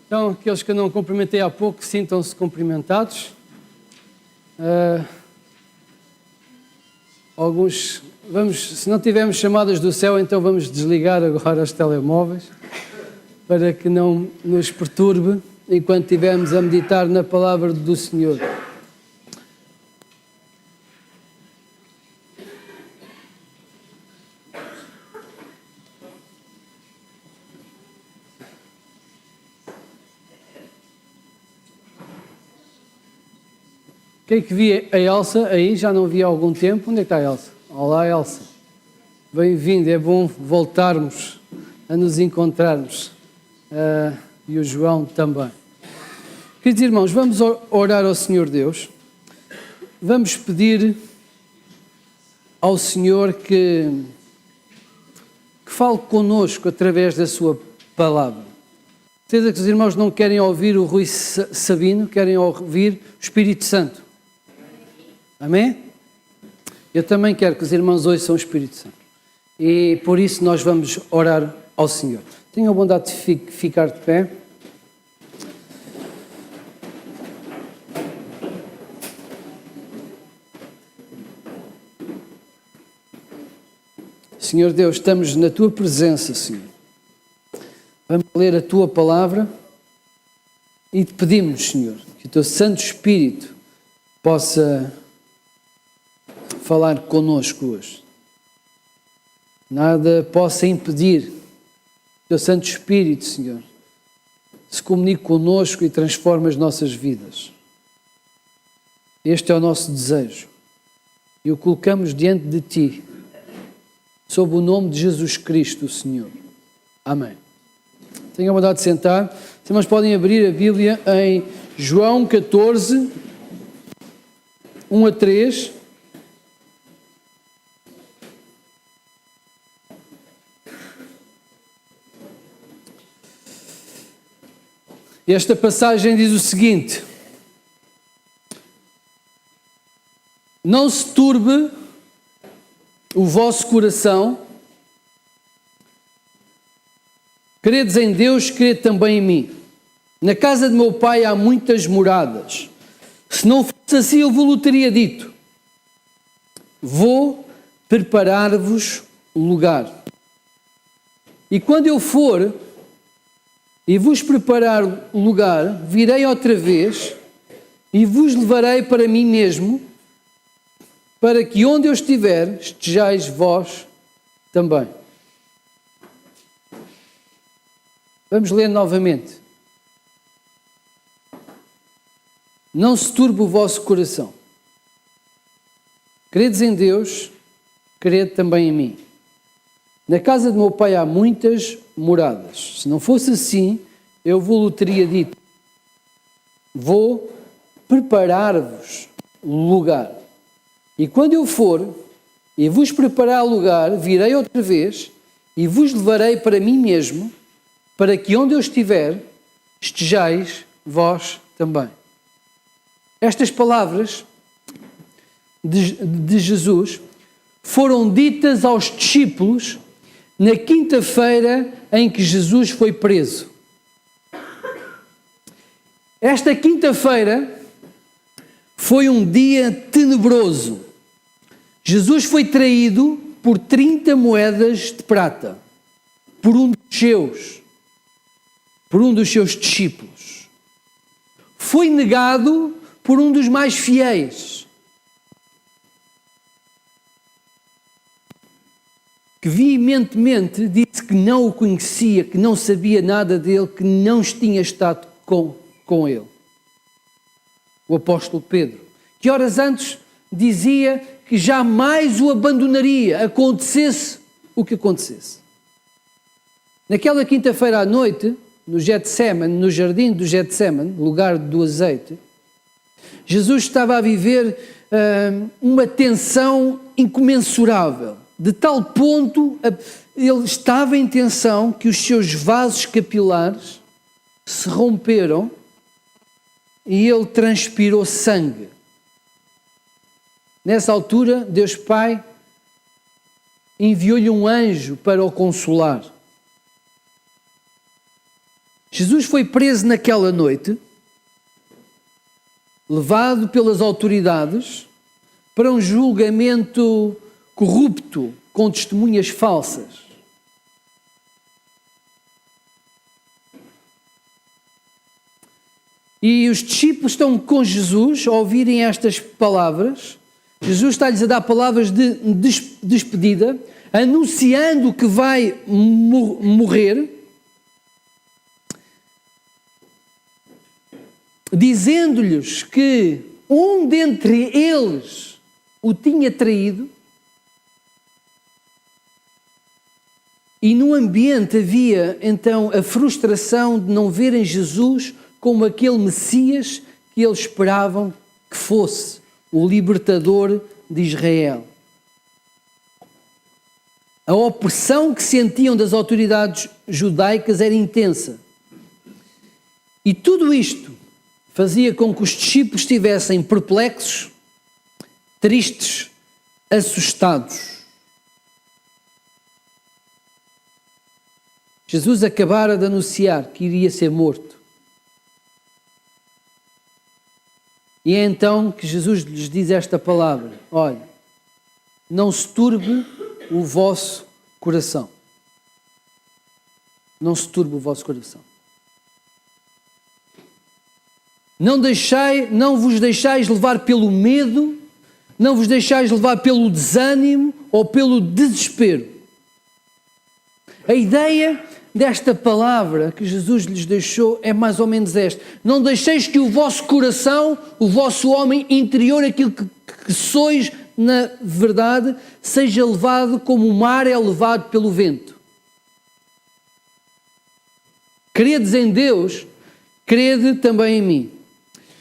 Então, aqueles que eu não cumprimentei há pouco, sintam-se cumprimentados. Se não tivermos chamadas do céu, então vamos desligar agora os telemóveis, para que não nos perturbe enquanto estivermos a meditar na palavra do Senhor. Quem que via a Elsa aí, já não via há algum tempo. Onde é que está a Elsa? Olá, Elsa. Bem-vindo, é bom voltarmos a nos encontrarmos. E o João também. Queridos irmãos, vamos orar ao Senhor Deus. Vamos pedir ao Senhor que fale connosco através da sua palavra. Certeza que os irmãos não querem ouvir o Rui Sabino, querem ouvir o Espírito Santo. Amém? Eu também quero que os irmãos ouçam o Espírito Santo. E por isso nós vamos orar ao Senhor. Tenham a bondade de ficar de pé. Senhor Deus, estamos na Tua presença, Senhor. Vamos ler a Tua palavra e te pedimos, Senhor, que o Teu Santo Espírito possa falar connosco hoje. Nada possa impedir que o Teu Santo Espírito, Senhor, se comunique connosco e transforme as nossas vidas. Este é o nosso desejo e o colocamos diante de Ti, sob o nome de Jesus Cristo, o Senhor. Amém. Tenham a vontade de sentar. Os irmãos podem abrir a Bíblia em João 14, 1 a 3. Esta passagem diz o seguinte: não se turbe o vosso coração, credes em Deus, crede também em mim. Na casa de meu pai há muitas moradas. Se não fosse assim, eu vos teria dito: vou preparar-vos lugar. E quando eu for e vos preparar lugar, virei outra vez e vos levarei para mim mesmo, para que onde eu estiver, estejais vós também. Vamos ler novamente. Não se turbe o vosso coração. Credes em Deus, crede também em mim. Na casa de meu pai há muitas moradas. Se não fosse assim, eu vos teria dito: vou preparar-vos lugar. E quando eu for e vos preparar lugar, virei outra vez e vos levarei para mim mesmo, para que onde eu estiver, estejais vós também. Estas palavras de Jesus foram ditas aos discípulos na quinta-feira em que Jesus foi preso. Esta quinta-feira foi um dia tenebroso. Jesus foi traído por 30 moedas de prata, por um dos seus discípulos. Foi negado por um dos mais fiéis, que veementemente disse que não o conhecia, que não sabia nada dele, que não tinha estado com ele. O apóstolo Pedro, que horas antes dizia que jamais o abandonaria, acontecesse o que acontecesse. Naquela quinta-feira à noite, no Getsemane, no jardim do Getsemane, lugar do azeite, Jesus estava a viver uma tensão incomensurável, de tal ponto ele estava em tensão que os seus vasos capilares se romperam e ele transpirou sangue. Nessa altura, Deus Pai enviou-lhe um anjo para o consolar. Jesus foi preso naquela noite, levado pelas autoridades para um julgamento corrupto, com testemunhas falsas. E os discípulos estão com Jesus a ouvirem estas palavras. Jesus está-lhes a dar palavras de despedida, anunciando que vai morrer, dizendo-lhes que um dentre eles o tinha traído, e no ambiente havia então a frustração de não verem Jesus como aquele Messias que eles esperavam que fosse, o libertador de Israel. A opressão que sentiam das autoridades judaicas era intensa. E tudo isto fazia com que os discípulos estivessem perplexos, tristes, assustados. Jesus acabara de anunciar que iria ser morto. E é então que Jesus lhes diz esta palavra: olha, não se turbe o vosso coração. Não se turbe o vosso coração. Não vos deixais levar pelo medo, não vos deixais levar pelo desânimo ou pelo desespero. A ideia desta palavra que Jesus lhes deixou é mais ou menos esta: não deixeis que o vosso coração, o vosso homem interior, aquilo que sois na verdade, seja levado como o mar é levado pelo vento. Credes em Deus, crede também em mim.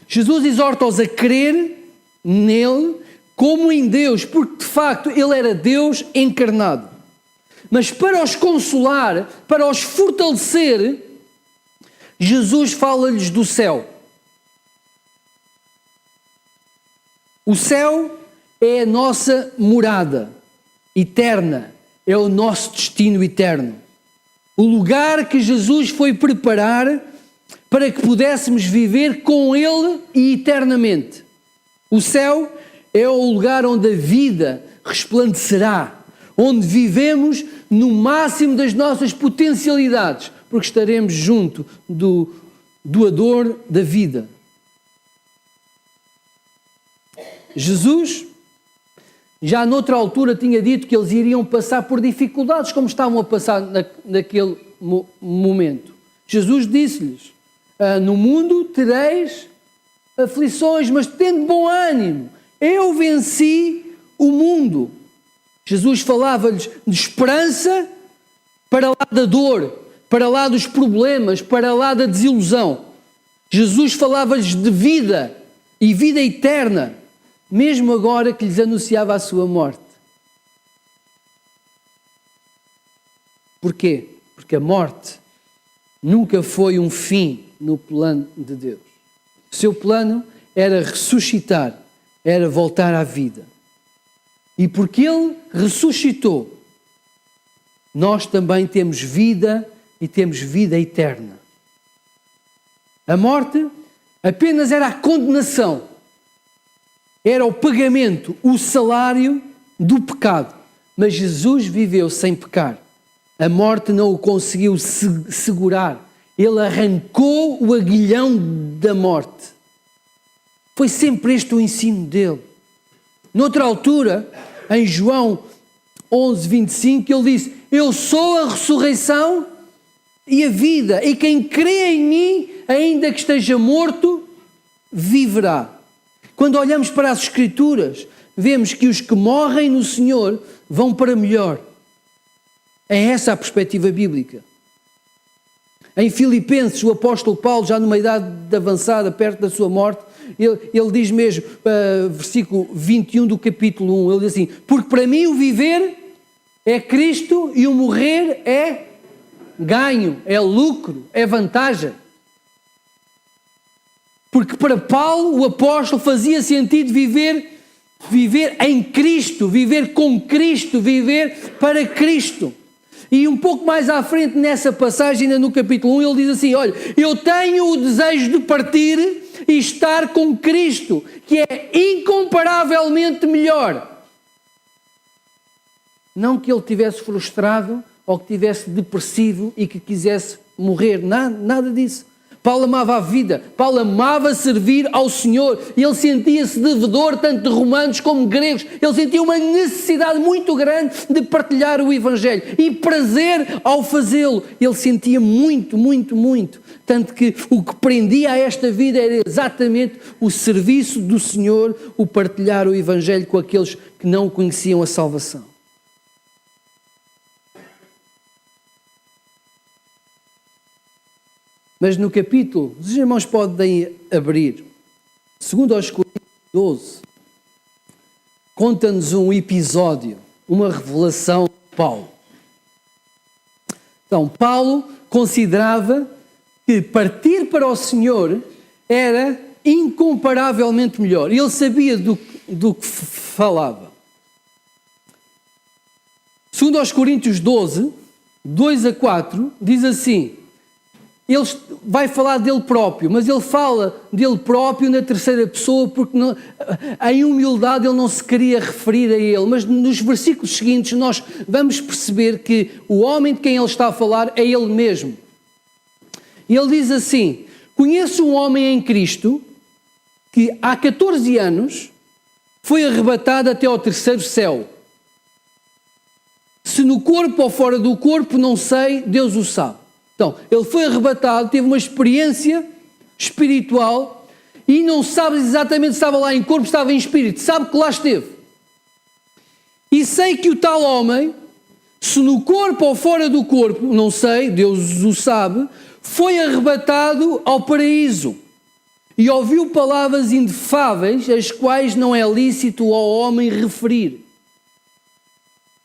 Jesus exorta-os a crer nele como em Deus, porque de facto ele era Deus encarnado. Mas para os consolar, para os fortalecer, Jesus fala-lhes do céu. O céu é a nossa morada eterna, é o nosso destino eterno. O lugar que Jesus foi preparar para que pudéssemos viver com Ele e eternamente. O céu é o lugar onde a vida resplandecerá, onde vivemos no máximo das nossas potencialidades, porque estaremos junto do doador da vida. Jesus, já noutra altura, tinha dito que eles iriam passar por dificuldades, como estavam a passar naquele momento. Jesus disse-lhes: no mundo tereis aflições, mas tende bom ânimo, eu venci o mundo. Jesus falava-lhes de esperança para lá da dor, para lá dos problemas, para lá da desilusão. Jesus falava-lhes de vida e vida eterna, mesmo agora que lhes anunciava a sua morte. Porquê? Porque a morte nunca foi um fim no plano de Deus. O seu plano era ressuscitar, era voltar à vida. E porque Ele ressuscitou, nós também temos vida e temos vida eterna. A morte apenas era a condenação, era o pagamento, o salário do pecado. Mas Jesus viveu sem pecar. A morte não o conseguiu segurar. Ele arrancou o aguilhão da morte. Foi sempre este o ensino dele. Noutra altura, em João 11:25, ele disse: eu sou a ressurreição e a vida, e quem crê em mim, ainda que esteja morto, viverá. Quando olhamos para as Escrituras, vemos que os que morrem no Senhor vão para melhor. É essa a perspectiva bíblica. Em Filipenses, o apóstolo Paulo, já numa idade avançada, perto da sua morte, ele diz mesmo, versículo 21 do capítulo 1, ele diz assim: porque para mim o viver é Cristo e o morrer é ganho, é lucro, é vantagem. Porque para Paulo, o apóstolo, fazia sentido viver em Cristo, viver com Cristo, viver para Cristo. E um pouco mais à frente nessa passagem, ainda no capítulo 1, ele diz assim, olha, eu tenho o desejo de partir e estar com Cristo, que é incomparavelmente melhor. Não que ele estivesse frustrado ou que estivesse depressivo e que quisesse morrer, nada disso. Paulo amava a vida, Paulo amava servir ao Senhor, e ele sentia-se devedor tanto de romanos como de gregos, ele sentia uma necessidade muito grande de partilhar o Evangelho, e prazer ao fazê-lo, ele sentia muito, tanto que o que prendia a esta vida era exatamente o serviço do Senhor, o partilhar o Evangelho com aqueles que não conheciam a salvação. Mas no capítulo, os irmãos podem abrir, 2 Coríntios 12, conta-nos um episódio, uma revelação de Paulo. Então, Paulo considerava que partir para o Senhor era incomparavelmente melhor. Ele sabia do que falava. 2 Coríntios 12, 2 a 4, diz assim... Ele vai falar dele próprio, mas ele fala dele próprio na terceira pessoa porque em humildade ele não se queria referir a ele. Mas nos versículos seguintes nós vamos perceber que o homem de quem ele está a falar é ele mesmo. E ele diz assim, conheço um homem em Cristo que há 14 anos foi arrebatado até ao terceiro céu. Se no corpo ou fora do corpo, não sei, Deus o sabe. Então, ele foi arrebatado, teve uma experiência espiritual e não sabe exatamente se estava lá em corpo, se estava em espírito, sabe que lá esteve. E sei que o tal homem, se no corpo ou fora do corpo, não sei, Deus o sabe, foi arrebatado ao paraíso e ouviu palavras inefáveis, as quais não é lícito ao homem referir.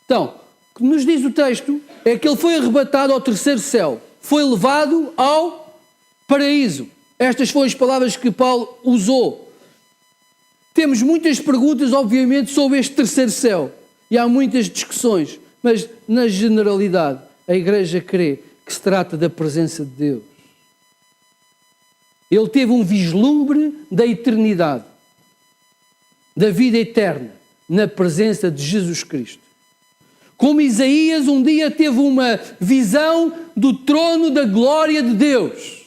Então, o que nos diz o texto é que ele foi arrebatado ao terceiro céu. Foi levado ao paraíso. Estas foram as palavras que Paulo usou. Temos muitas perguntas, obviamente, sobre este terceiro céu. E há muitas discussões. Mas, na generalidade, a Igreja crê que se trata da presença de Deus. Ele teve um vislumbre da eternidade, da vida eterna, na presença de Jesus Cristo. Como Isaías um dia teve uma visão do trono da glória de Deus.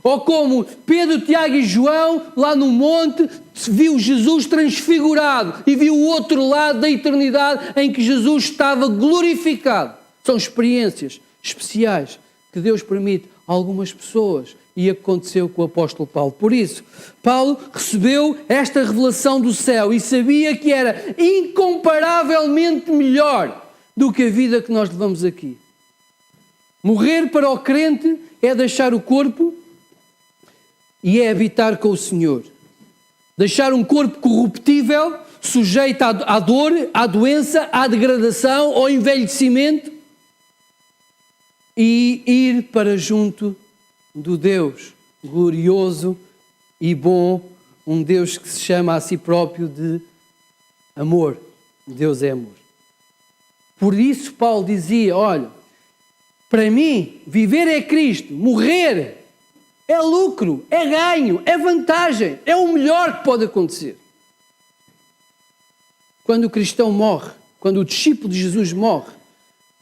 Ou como Pedro, Tiago e João, lá no monte, viu Jesus transfigurado e viu o outro lado da eternidade em que Jesus estava glorificado. São experiências especiais que Deus permite a algumas pessoas e aconteceu com o apóstolo Paulo. Por isso, Paulo recebeu esta revelação do céu e sabia que era incomparavelmente melhor do que a vida que nós levamos aqui. Morrer para o crente é deixar o corpo e é habitar com o Senhor. Deixar um corpo corruptível, sujeito à dor, à doença, à degradação, ao envelhecimento e ir para junto do Deus glorioso e bom, um Deus que se chama a si próprio de amor. Deus é amor. Por isso Paulo dizia, olha, para mim viver é Cristo, morrer é lucro, é ganho, é vantagem, é o melhor que pode acontecer. Quando o cristão morre, quando o discípulo de Jesus morre,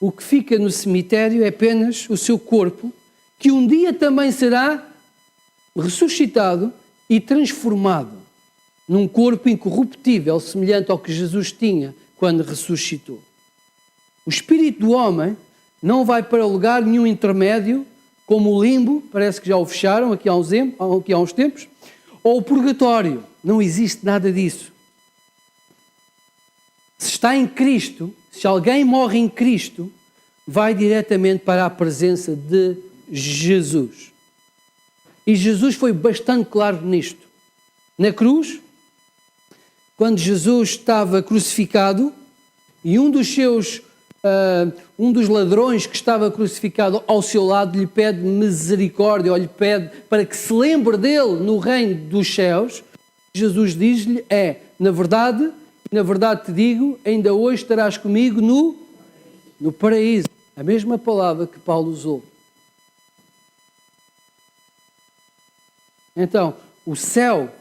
o que fica no cemitério é apenas o seu corpo, que um dia também será ressuscitado e transformado num corpo incorruptível, semelhante ao que Jesus tinha quando ressuscitou. O espírito do homem não vai para lugar nenhum intermédio, como o limbo, parece que já o fecharam aqui há uns tempos, ou o purgatório. Não existe nada disso. Se está em Cristo, se alguém morre em Cristo, vai diretamente para a presença de Jesus. E Jesus foi bastante claro nisto. Na cruz, quando Jesus estava crucificado, e um dos ladrões que estava crucificado ao seu lado lhe pede misericórdia, ou lhe pede para que se lembre dele no reino dos céus, Jesus diz-lhe, na verdade te digo, ainda hoje estarás comigo no paraíso. A mesma palavra que Paulo usou. Então, o céu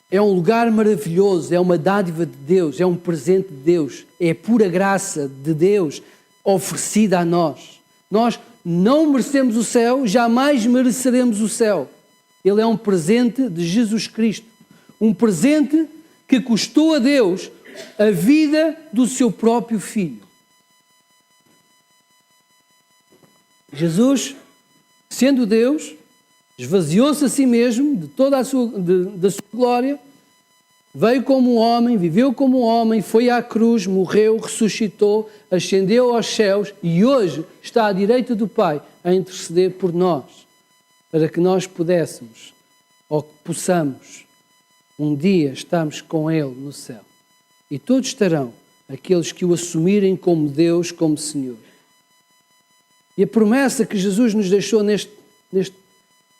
é um lugar maravilhoso, é uma dádiva de Deus, é um presente de Deus, é pura graça de Deus oferecida a nós. Nós não merecemos o céu, jamais mereceremos o céu. Ele é um presente de Jesus Cristo, um presente que custou a Deus a vida do seu próprio Filho. Jesus, sendo Deus, esvaziou-se a si mesmo de toda da sua glória, veio como um homem, viveu como um homem, foi à cruz, morreu, ressuscitou, ascendeu aos céus e hoje está à direita do Pai a interceder por nós, para que nós pudéssemos, ou que possamos, um dia estarmos com Ele no céu. E todos estarão, aqueles que o assumirem como Deus, como Senhor. E a promessa que Jesus nos deixou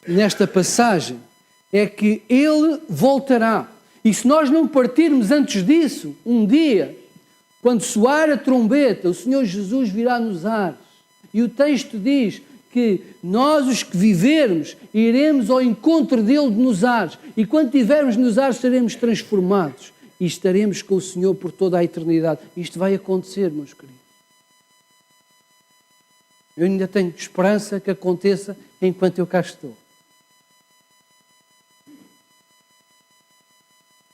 nesta passagem é que Ele voltará. E se nós não partirmos antes disso, um dia, quando soar a trombeta, o Senhor Jesus virá nos ares. E o texto diz que nós, os que vivermos, iremos ao encontro dele nos ares. E quando estivermos nos ares, seremos transformados. E estaremos com o Senhor por toda a eternidade. Isto vai acontecer, meus queridos. Eu ainda tenho esperança que aconteça enquanto eu cá estou.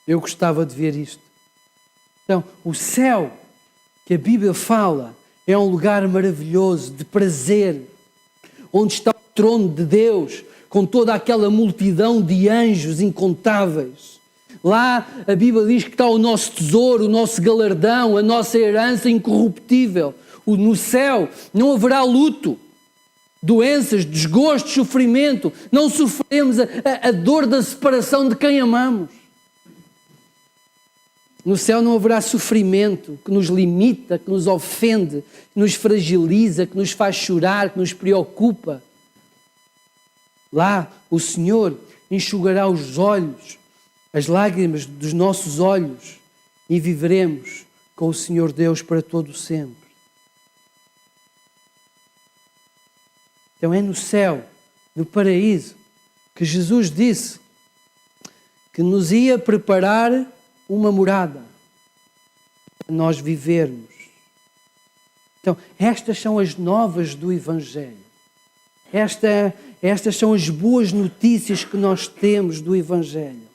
Eu gostava de ver isto. Então, o céu que a Bíblia fala é um lugar maravilhoso, de prazer, onde está o trono de Deus, com toda aquela multidão de anjos incontáveis. Lá a Bíblia diz que está o nosso tesouro, o nosso galardão, a nossa herança incorruptível. No céu não haverá luto, doenças, desgosto, sofrimento. Não sofremos a dor da separação de quem amamos. No céu não haverá sofrimento que nos limita, que nos ofende, que nos fragiliza, que nos faz chorar, que nos preocupa. Lá o Senhor enxugará os olhos, as lágrimas dos nossos olhos e viveremos com o Senhor Deus para todo sempre. Então é no céu, no paraíso, que Jesus disse que nos ia preparar uma morada para nós vivermos. Então, estas são as novas do Evangelho. Estas são as boas notícias que nós temos do Evangelho.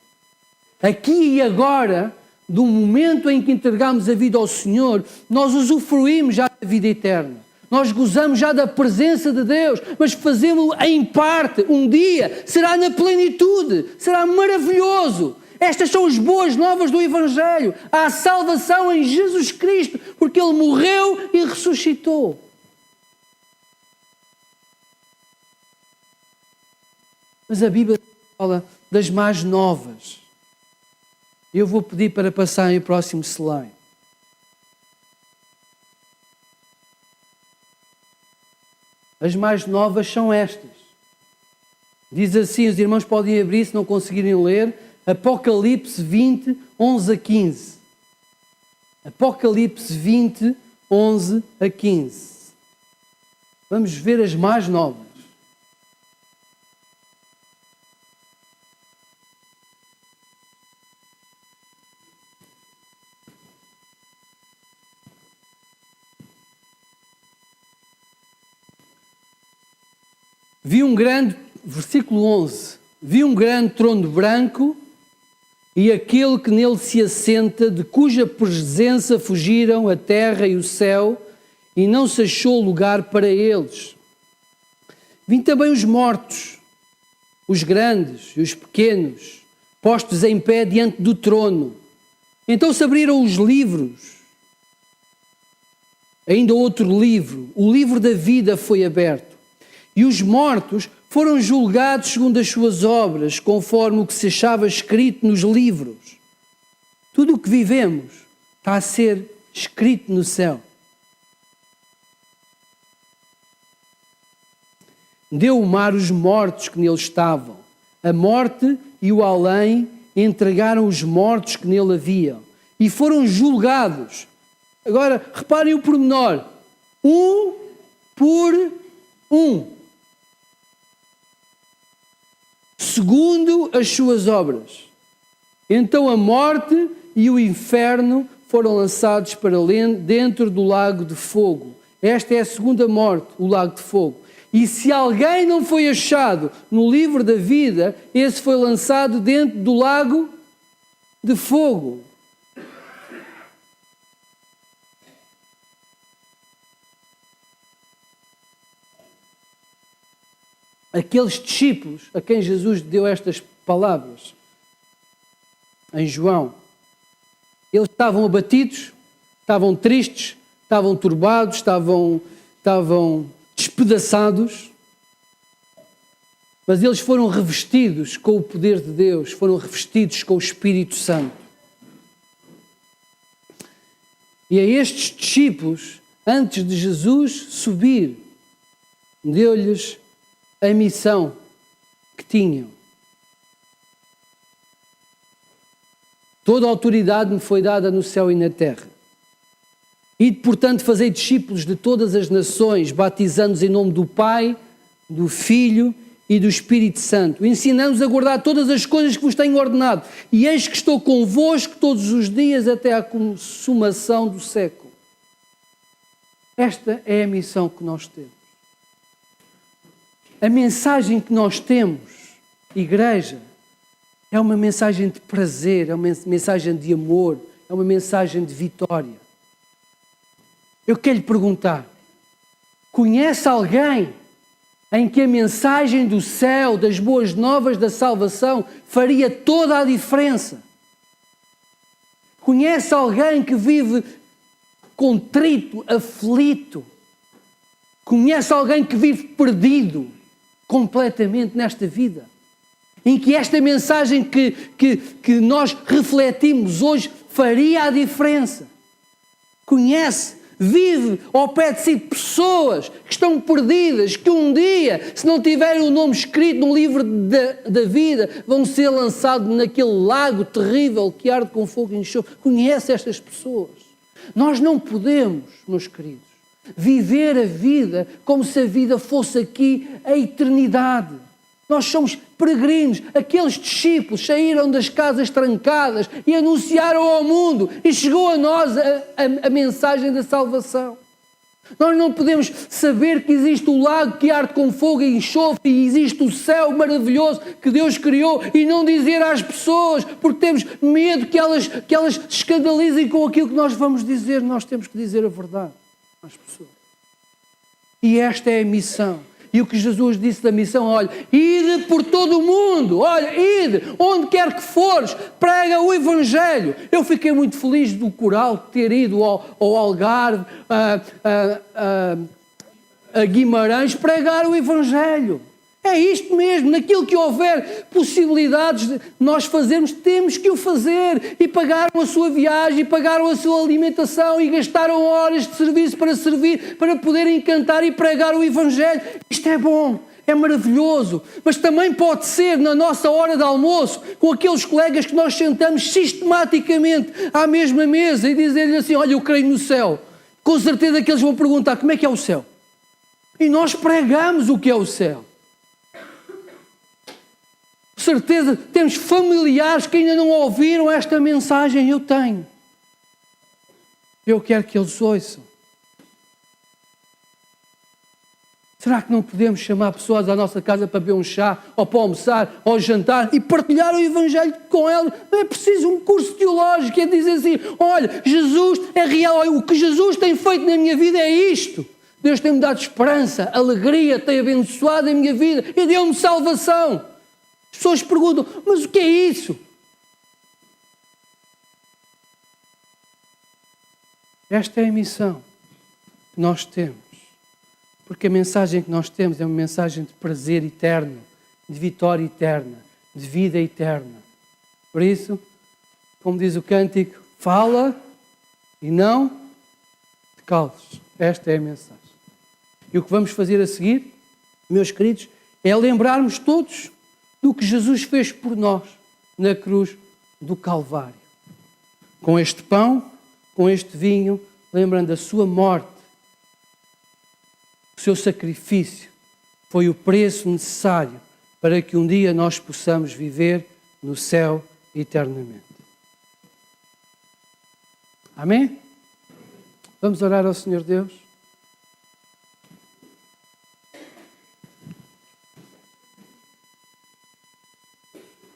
Aqui e agora, do momento em que entregamos a vida ao Senhor, nós usufruímos já da vida eterna. Nós gozamos já da presença de Deus, mas fazemos-lo em parte. Um dia será na plenitude, será maravilhoso. Estas são as boas novas do Evangelho. Há salvação em Jesus Cristo, porque Ele morreu e ressuscitou. Mas a Bíblia fala das mais novas. Eu vou pedir para passar em próximo slide. As mais novas são estas. Diz assim, os irmãos podem abrir se não conseguirem ler, Apocalipse 20, 11 a 15. Apocalipse 20, 11 a 15. Vamos ver as mais novas. Versículo 11, vi um grande trono branco e aquele que nele se assenta, de cuja presença fugiram a terra e o céu, e não se achou lugar para eles. Vi também os mortos, os grandes e os pequenos, postos em pé diante do trono. Então se abriram os livros. Ainda outro livro, o livro da vida foi aberto. E os mortos foram julgados segundo as suas obras, conforme o que se achava escrito nos livros. Tudo o que vivemos está a ser escrito no céu. Deu o mar os mortos que nele estavam. A morte e o além entregaram os mortos que nele haviam. E foram julgados. Agora, reparem o pormenor. um por um, segundo as suas obras. Então a morte e o inferno foram lançados para dentro do lago de fogo. Esta é a segunda morte, o lago de fogo. E se alguém não foi achado no livro da vida, esse foi lançado dentro do lago de fogo. Aqueles discípulos a quem Jesus deu estas palavras, em João, eles estavam abatidos, estavam tristes, estavam turbados, estavam despedaçados, mas eles foram revestidos com o poder de Deus, foram revestidos com o Espírito Santo. E a estes discípulos, antes de Jesus subir, deu-lhes a missão que tinham. Toda a autoridade me foi dada no céu e na terra. E, portanto, fazei discípulos de todas as nações, batizando-os em nome do Pai, do Filho e do Espírito Santo, ensinando-os a guardar todas as coisas que vos tenho ordenado. E eis que estou convosco todos os dias até à consumação do século. Esta é a missão que nós temos. A mensagem que nós temos, igreja, é uma mensagem de prazer, é uma mensagem de amor, é uma mensagem de vitória. Eu quero lhe perguntar, conhece alguém em que a mensagem do céu, das boas novas da salvação, faria toda a diferença? Conhece alguém que vive contrito, aflito? Conhece alguém que vive perdido completamente nesta vida? Em que esta mensagem que nós refletimos hoje faria a diferença? Conhece, vive ao pé de si pessoas que estão perdidas, que um dia, se não tiverem o nome escrito no livro da vida, vão ser lançados naquele lago terrível que arde com fogo e enxofre. Conhece estas pessoas? Nós não podemos, meus queridos, viver a vida como se a vida fosse aqui a eternidade. Nós somos peregrinos. Aqueles discípulos saíram das casas trancadas e anunciaram ao mundo e chegou a nós a mensagem da salvação. Nós não podemos saber que existe o lago que arde com fogo e enxofre e existe o céu maravilhoso que Deus criou e não dizer às pessoas, porque temos medo que elas se escandalizem com aquilo que nós vamos dizer. Nós temos que dizer a verdade às pessoas. E esta é a missão. E o que Jesus disse da missão, olha, ide por todo o mundo, olha, ide, onde quer que fores, prega o Evangelho. Eu fiquei muito feliz do coral ter ido ao Algarve, a Guimarães, pregar o Evangelho. É isto mesmo, naquilo que houver possibilidades de nós fazermos, temos que o fazer. E pagaram a sua viagem, e pagaram a sua alimentação, e gastaram horas de serviço para servir, para poderem cantar e pregar o Evangelho. Isto é bom, é maravilhoso. Mas também pode ser na nossa hora de almoço, com aqueles colegas que nós sentamos sistematicamente à mesma mesa e dizer-lhe assim, olha, eu creio no céu. Com certeza que eles vão perguntar, como é que é o céu? E nós pregamos o que é o céu. Certeza, temos familiares que ainda não ouviram esta mensagem, eu tenho. Eu quero que eles ouçam. Será que não podemos chamar pessoas à nossa casa para beber um chá, ou para almoçar, ou jantar, e partilhar o Evangelho com elas? Não é preciso um curso teológico, é dizer assim, olha, Jesus é real, olha, o que Jesus tem feito na minha vida é isto. Deus tem-me dado esperança, alegria, tem abençoado a minha vida e deu-me salvação. As pessoas perguntam, mas o que é isso? Esta é a missão que nós temos. Porque a mensagem que nós temos é uma mensagem de prazer eterno, de vitória eterna, de vida eterna. Por isso, como diz o cântico, fala e não te cales. Esta é a mensagem. E o que vamos fazer a seguir, meus queridos, é lembrarmos todos do que Jesus fez por nós na cruz do Calvário. Com este pão, com este vinho, lembrando a sua morte O seu sacrifício foi o preço necessário para que um dia nós possamos viver no céu eternamente. Amém? Vamos orar ao Senhor Deus?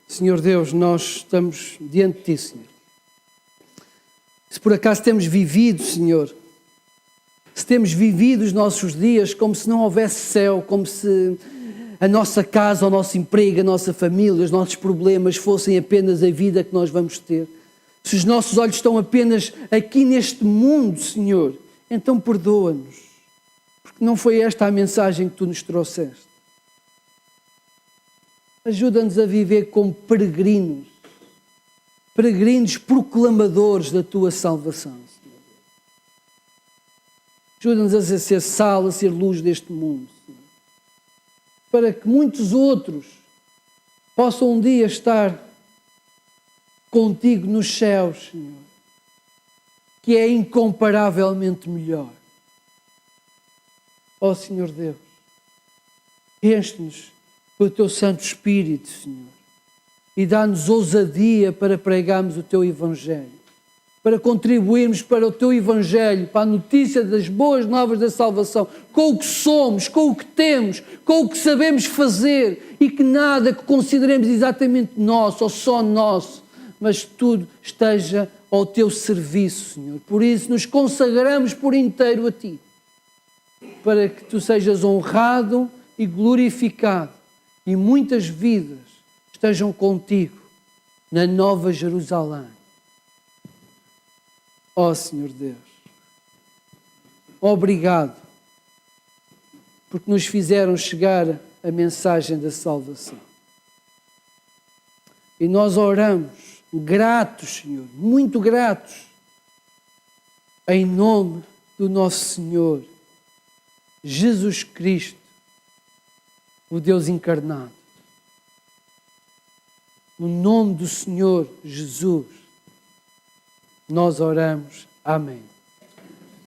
Senhor Deus, nós estamos diante de Ti, Senhor. Se por acaso temos vivido, Senhor, se temos vivido os nossos dias como se não houvesse céu, como se a nossa casa, o nosso emprego, a nossa família, os nossos problemas fossem apenas a vida que nós vamos ter. Se os nossos olhos estão apenas aqui neste mundo, Senhor, então perdoa-nos, porque não foi esta a mensagem que Tu nos trouxeste. Ajuda-nos a viver como peregrinos, peregrinos proclamadores da Tua salvação, Senhor. Ajuda-nos a ser sal, a ser luz deste mundo, Senhor, para que muitos outros possam um dia estar contigo nos céus, Senhor, que é incomparavelmente melhor. Ó Senhor Deus, enche-nos com o Teu Santo Espírito, Senhor, e dá-nos ousadia para pregarmos o Teu Evangelho, para contribuirmos para o Teu Evangelho, para a notícia das boas novas da salvação, com o que somos, com o que temos, com o que sabemos fazer, e que nada que consideremos exatamente nosso ou só nosso, mas tudo esteja ao Teu serviço, Senhor. Por isso nos consagramos por inteiro a Ti, para que Tu sejas honrado e glorificado e muitas vidas estejam contigo na Nova Jerusalém. Ó Senhor Deus, obrigado porque nos fizeram chegar a mensagem da salvação. E nós oramos gratos, Senhor, muito gratos, em nome do nosso Senhor Jesus Cristo, o Deus encarnado. No nome do Senhor Jesus, nós oramos. Amém.